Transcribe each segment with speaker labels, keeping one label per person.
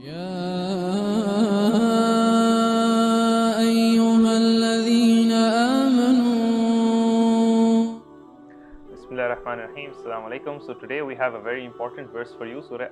Speaker 1: يا أيها الذين آمنوا.
Speaker 2: Bismillahirrahmanirrahim. Assalamu alaikum. So today we have a very important verse for you, Surah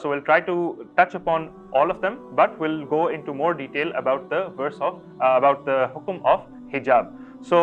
Speaker 2: So we'll try to touch upon all of them, but we'll go into more detail about the verse of about the hukum of hijab. So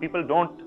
Speaker 2: people don't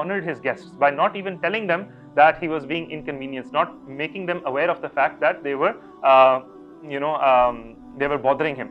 Speaker 2: honored his guests by not even telling them that he was being inconvenienced, not making them aware of the fact that they were they were bothering him.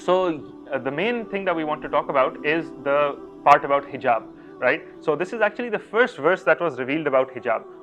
Speaker 2: So the main thing that we want to talk about is the part about hijab, right? So this is actually the first verse that was revealed about hijab,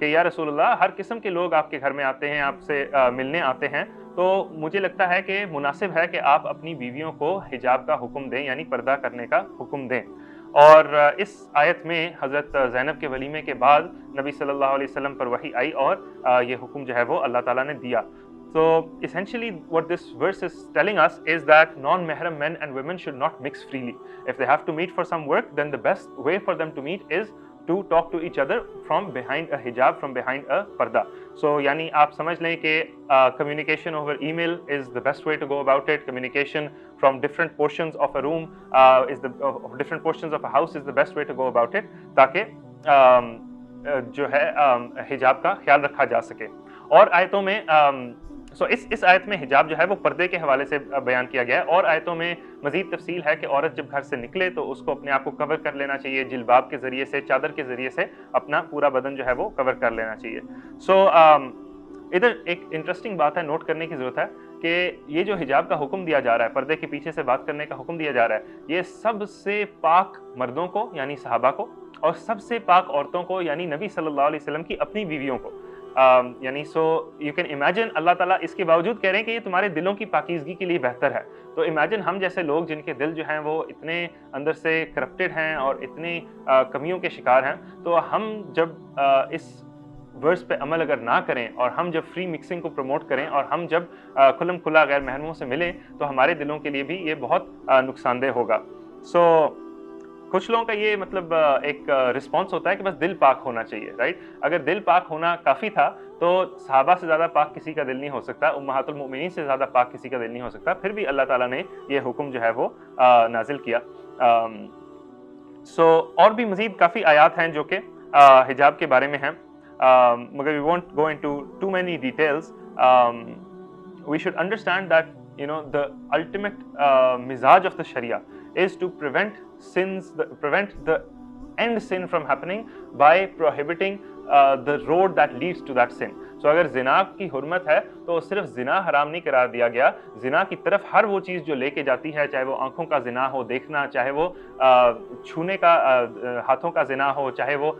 Speaker 2: کہ یا رسول اللہ ہر قسم کے لوگ آپ کے گھر میں آتے ہیں, آپ سے ملنے آتے ہیں, تو مجھے لگتا ہے کہ مناسب ہے کہ آپ اپنی بیویوں کو حجاب کا حکم دیں, یعنی پردہ کرنے کا حکم دیں. اور اس آیت میں حضرت زینب کے ولیمے کے بعد نبی صلی اللہ علیہ وسلم پر وحی آئی اور یہ حکم جو ہے وہ اللہ تعالیٰ نے دیا. So essentially what this verse is telling us is that non-mahram men and women should not mix freely. If they have to meet for some work, then the best way for them to meet is to talk to each other from behind a hijab, from behind a parda. So yani aap samajh lein ke communication over email is the best way to go about it. Communication from different portions of a room of different portions of a house is the best way to go about it, taaki جو ہے حجاب کا خیال رکھا جا سکے. اور آیتوں میں اس آیت میں حجاب جو ہے وہ پردے کے حوالے سے بیان کیا گیا ہے, اور آیتوں میں مزید تفصیل ہے کہ عورت جب گھر سے نکلے تو اس کو اپنے آپ کو کور کر لینا چاہیے, جلباب کے ذریعے سے, چادر کے ذریعے سے اپنا پورا بدن جو ہے وہ کور کر لینا چاہیے. ادھر ایک انٹرسٹنگ بات ہے, نوٹ کرنے کی ضرورت ہے کہ یہ جو حجاب کا حکم دیا جا رہا ہے, پردے کے پیچھے سے بات کرنے کا حکم دیا جا رہا ہے, یہ سب سے پاک مردوں کو یعنی صحابہ کو, اور سب سے پاک عورتوں کو یعنی نبی صلی اللہ علیہ وسلم کی اپنی بیویوں کو. یعنی سو یو کین امیجن اللہ تعالیٰ اس کے باوجود کہہ رہے ہیں کہ یہ تمہارے دلوں کی پاکیزگی کے لیے بہتر ہے. تو امیجن ہم جیسے لوگ جن کے دل جو ہیں وہ اتنے اندر سے کرپٹڈ ہیں اور اتنی کمیوں کے شکار ہیں, تو ہم جب اس ورس پہ عمل اگر نہ کریں اور ہم جب فری مکسنگ کو پروموٹ کریں اور ہم جب کھلم کھلا غیر محرموں سے ملیں تو ہمارے دلوں کے لیے بھی یہ بہت نقصان دہ ہوگا. سو کچھ لوگوں کا یہ مطلب ایک رسپانس ہوتا ہے کہ بس دل پاک ہونا چاہیے, رائٹ. اگر دل پاک ہونا کافی تھا تو صحابہ سے زیادہ پاک کسی کا دل نہیں ہو سکتا, امہات المؤمنین سے زیادہ پاک کسی کا دل نہیں ہو سکتا, پھر بھی اللہ تعالیٰ نے یہ حکم جو ہے وہ نازل کیا. اور بھی مزید کافی آیات ہیں جو کہ حجاب کے بارے میں ہیں, مگر we won't go into too many details. We should understand that the ultimate mizaj of the Sharia is to prevent the end sin from happening by prohibiting the road that leads to that sin. So اگر زنا کی حرمت ہے تو صرف زنا حرام نہیں قرار دیا گیا, زنا کی طرف ہر وہ چیز جو لے کے جاتی ہے, چاہے وہ آنکھوں کا زنا ہو دیکھنا, چاہے وہ چھونے کا ہاتھوں کا زنا ہو, چاہے وہ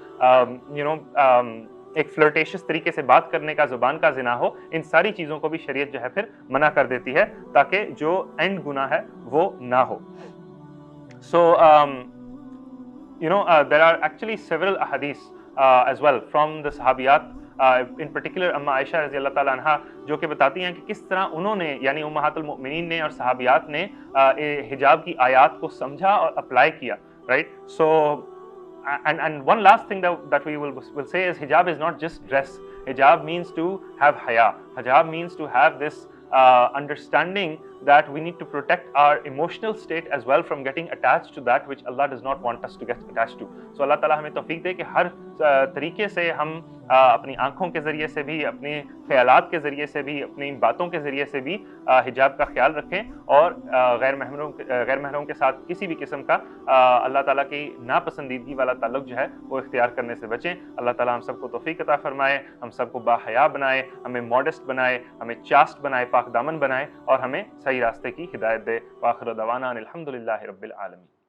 Speaker 2: ایک فلرٹیشس طریقے سے بات کرنے کا زبان کا زنا ہو, ان ساری چیزوں کو بھی شریعت جو ہے پھر منع کر دیتی ہے تاکہ جو اینڈ گناہ ہے وہ نہ ہو. So there are actually several ahadith as well from the sahabiyat, in particular اما عائشہ رضی اللہ تعالیٰ عنہ, جو کہ بتاتی ہیں کہ کس طرح انہوں نے یعنی امہات المؤمنین نے اور صحابیات نے حجاب کی آیات کو سمجھا اور اپلائی کیا, right. So and one last thing that we will say is hijab is not just dress. Hijab means to have haya. Hijab means to have this understanding that we need to protect our emotional state as well from getting attached to that which Allah does not want us to get attached to. So Allah Ta'ala ہمیں توفیق دے کہ ہر طریقے سے ہم اپنی آنکھوں کے ذریعے سے بھی, اپنے خیالات کے ذریعے سے بھی, اپنی باتوں کے ذریعے سے بھی حجاب کا خیال رکھیں, اور غیر محرموں کے ساتھ کسی بھی قسم کا اللہ تعالیٰ کی ناپسندیدگی والا تعلق جو ہے وہ اختیار کرنے سے بچیں. اللہ تعالیٰ ہم سب کو توفیق عطا فرمائے, ہم سب کو باحیا بنائے, ہمیں ماڈسٹ بنائے, ہمیں چاسٹ بنائے, پاک دامن بنائے, اور ہمیں صحیح راستے کی ہدایت دے. وآخر دعوانا الحمدللہ رب العالمین.